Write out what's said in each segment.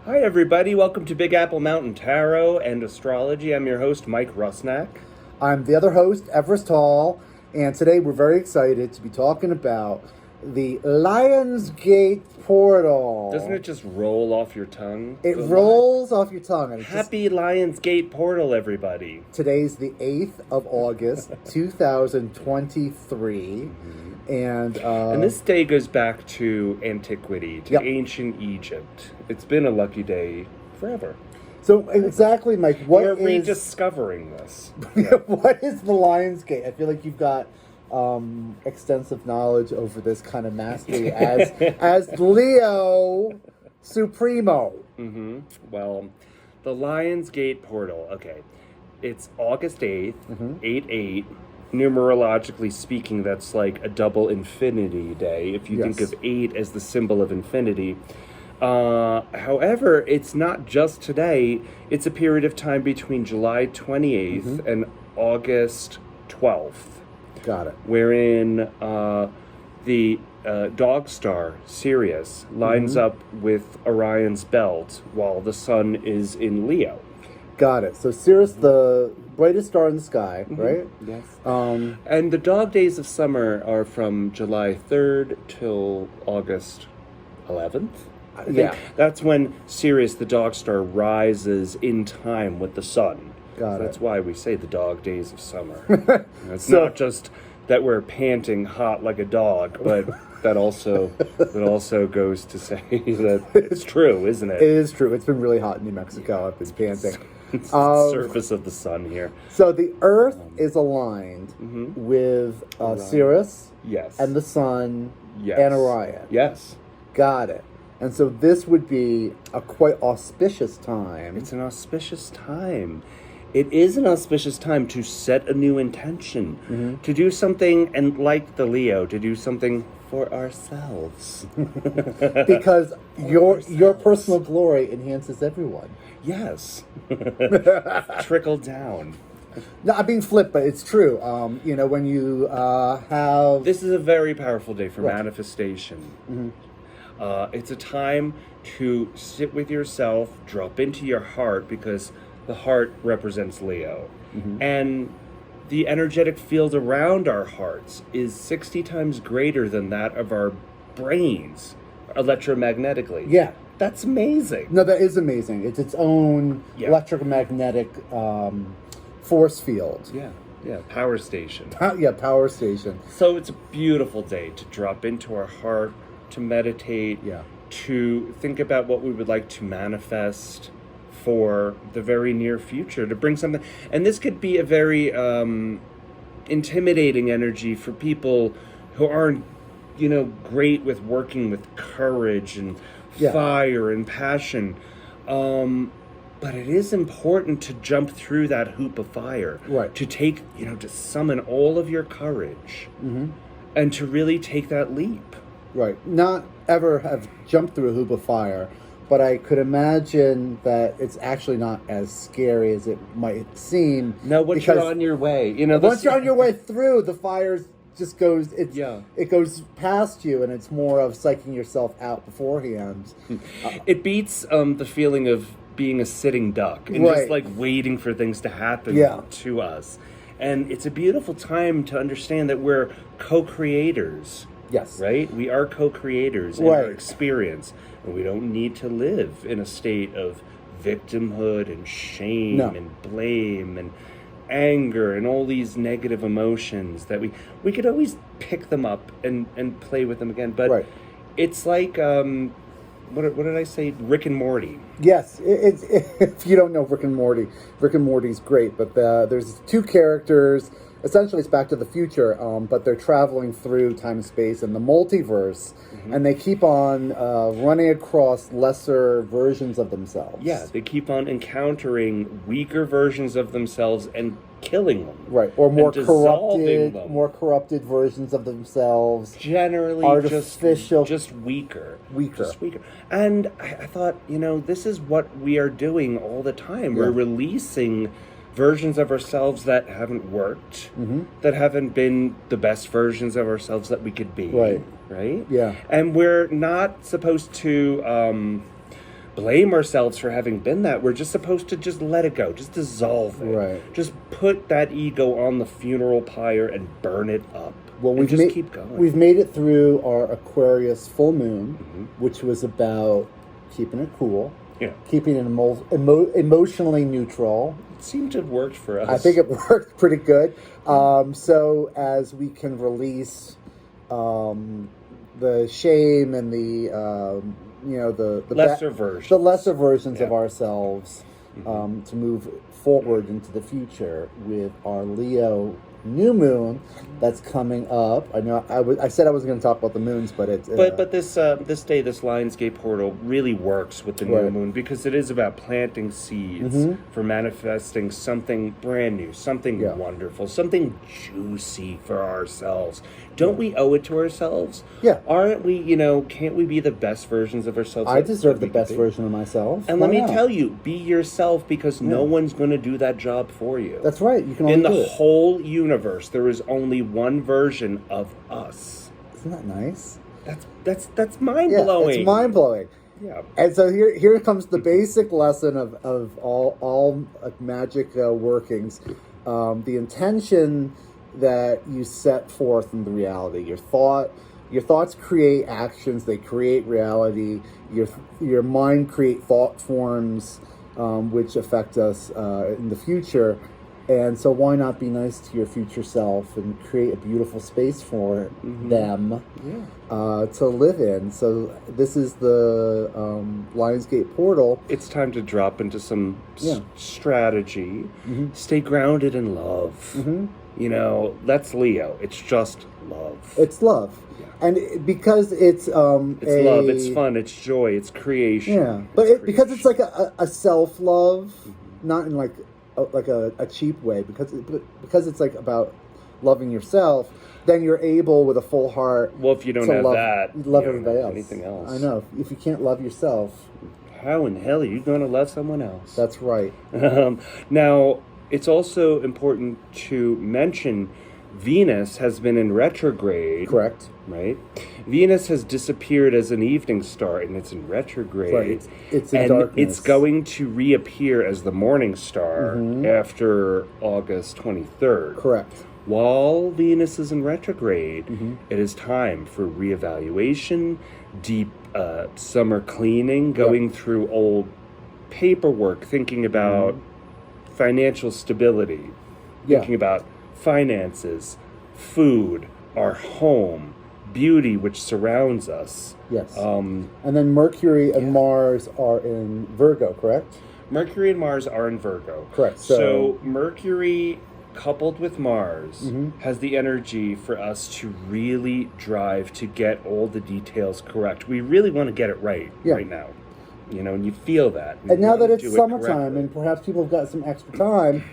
Hi, everybody. Welcome to Big Apple Mountain Tarot and Astrology. I'm your host, Mike Rusnak. I'm the other host, Everest Hall, and today we're very excited to be talking about the Lionsgate portal. Doesn't it just roll off your tongue? It rolls off your tongue. And Happy Lionsgate portal, everybody. Today's the 8th of August, 2023. And this day goes back to antiquity, to ancient Egypt. It's been a lucky day forever. So exactly, Mike, We're rediscovering this. What is the Lionsgate? I feel like you've got extensive knowledge over this kind of mastery as Leo Supremo. Well, the Lionsgate portal, okay. It's August 8th, 8-8. Numerologically speaking, that's like a double infinity day, if you think of 8 as the symbol of infinity. However, it's not just today. It's a period of time between July 28th and August 12th. Got it. Wherein the dog star, Sirius, lines up with Orion's belt while the sun is in Leo. Got it. So Sirius, the brightest star in the sky, right? Yes. And the dog days of summer are from July 3rd till August 11th. I think that's when Sirius, the dog star, rises in time with the sun. That's why we say the dog days of summer. It's not just that we're panting hot like a dog, but that also goes to say that it's true, isn't it? It is true. It's been really hot in New Mexico. I've been panting. It's the surface of the sun here. So the Earth is aligned with Sirius, and the Sun, and Orion. Yes. Got it. And so this would be a quite auspicious time. It's an auspicious time. It is an auspicious time to set a new intention, to do something, and like the Leo, to do something for ourselves. Because your personal glory enhances everyone. Yes. Trickle down. No, I'm being flipped, but it's true. When you have... This is a very powerful day for manifestation. It's a time to sit with yourself, drop into your heart, because the heart represents Leo. And the energetic field around our hearts is 60 times greater than that of our brains, electromagnetically. Yeah. That's amazing. No, that is amazing. It's its own electromagnetic force field. Yeah, power station. Power station. So it's a beautiful day to drop into our heart, to meditate, to think about what we would like to manifest for the very near future, to bring something. And this could be a very intimidating energy for people who aren't, great with working with courage and fire and passion. But it is important to jump through that hoop of fire. Right. To take, to summon all of your courage and to really take that leap. Right. Not ever have jumped through a hoop of fire, but I could imagine that it's actually not as scary as it might seem. No, once you're on your way. Once you're on your way through, the fire just goes, it goes past you, and it's more of psyching yourself out beforehand. It beats the feeling of being a sitting duck and just like waiting for things to happen to us. And it's a beautiful time to understand that we're co-creators. Yes. Right? We are co-creators in our experience. And we don't need to live in a state of victimhood and shame and blame and anger and all these negative emotions that we could always pick them up and play with them again. But it's like, what did I say? Rick and Morty. Yes. If you don't know Rick and Morty's great, but there's two characters. Essentially, it's Back to the Future, but they're traveling through time and space in the multiverse, and they keep on running across lesser versions of themselves. Yeah, they keep on encountering weaker versions of themselves and killing them. Right, or more corrupted versions of themselves. Generally, artificial, just weaker. And I thought, this is what we are doing all the time. We're releasing versions of ourselves that haven't worked, that haven't been the best versions of ourselves that we could be. Right? Yeah. And we're not supposed to blame ourselves for having been that. We're just supposed to just let it go, just dissolve it. Right. Just put that ego on the funeral pyre and burn it up. Well, and just keep going. We've made it through our Aquarius full moon, which was about keeping it cool, keeping it emotionally neutral. It seemed to have worked for us. I think it worked pretty good. So as we can release the shame and the the lesser versions of ourselves, to move forward into the future with our Leo new moon that's coming up. I know I said I was going to talk about the moons, but it's but this day, this Lionsgate portal really works with the new moon, because it is about planting seeds for manifesting something brand new, something wonderful, something juicy for ourselves. Don't we owe it to ourselves? Yeah. Aren't we, can't we be the best versions of ourselves? I deserve the best version of myself. And let me tell you, be yourself, because no one's going to do that job for you. That's right. You can only in do the it. whole universe, there is only one version of us. Isn't that nice? That's mind blowing. It's mind blowing. Yeah. And so here comes the basic lesson of all magic workings. The intention that you set forth in the reality. Your thoughts create actions. They create reality. Your mind create thought forms, which affect us in the future. And so why not be nice to your future self and create a beautiful space for them to live in? So this is the Lionsgate portal. It's time to drop into some strategy. Stay grounded in love. That's Leo. It's just love. It's love. Yeah. And because it's love, it's fun, it's joy, it's creation. Yeah. But because it's like a self-love, not in like a cheap way, because it's like about loving yourself, then you're able with a full heart. Well, if you don't have love everybody else. Anything else. I know. If you can't love yourself, how in hell are you going to love someone else? That's right. Now, it's also important to mention Venus has been in retrograde. Correct. Right? Venus has disappeared as an evening star, and it's in retrograde. Right. It's in darkness. It's going to reappear as the morning star after August 23rd. Correct. While Venus is in retrograde, it is time for reevaluation, deep summer cleaning, going through old paperwork, thinking about financial stability, thinking about finances, food, our home, beauty which surrounds us. Yes. And then Mercury and Mars are in Virgo, correct? Mercury and Mars are in Virgo. Correct. So Mercury coupled with Mars has the energy for us to really drive to get all the details correct. We really want to get it right now. And you feel that. And now that it's summertime and perhaps people have got some extra time,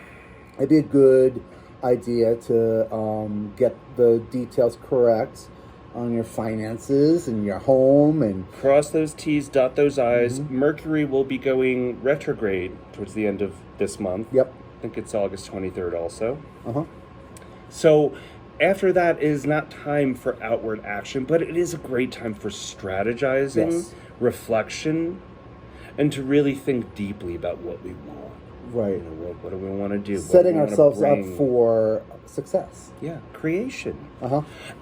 it'd be a good idea to get the details correct on your finances and your home, and cross those T's, dot those I's. Mercury will be going retrograde towards the end of this month. Yep. I think it's August 23rd also. So after that is not time for outward action, but it is a great time for strategizing, reflection, and to really think deeply about what we want. Right. What do we want to do? Setting ourselves up for success. Yeah, creation.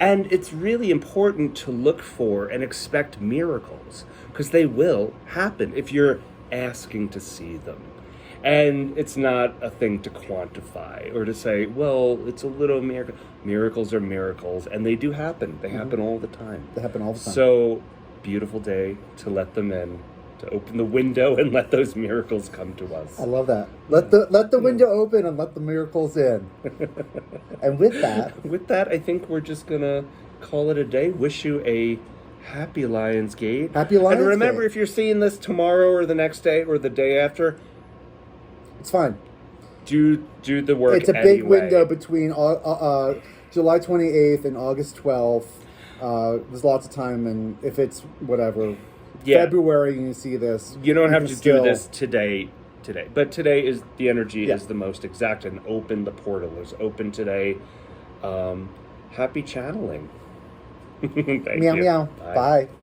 And it's really important to look for and expect miracles, because they will happen if you're asking to see them. And it's not a thing to quantify or to say, well, it's a little miracle. Miracles are miracles, and they do happen. They happen all the time. They happen all the time. So, beautiful day to let them in, to open the window and let those miracles come to us. I love that. Let the window open and let the miracles in. And with that, I think we're just gonna call it a day. Wish you a happy Lionsgate. Happy Lionsgate. And remember, if you're seeing this tomorrow or the next day or the day after, it's fine. Do the work. It's a big window between July 28th and August 12th. There's lots of time, and if it's whatever. February, you see this. You don't have to do this today. But today is the energy is the most exact and open. The portal is open today. Happy channeling. Thank you. Meow. Bye.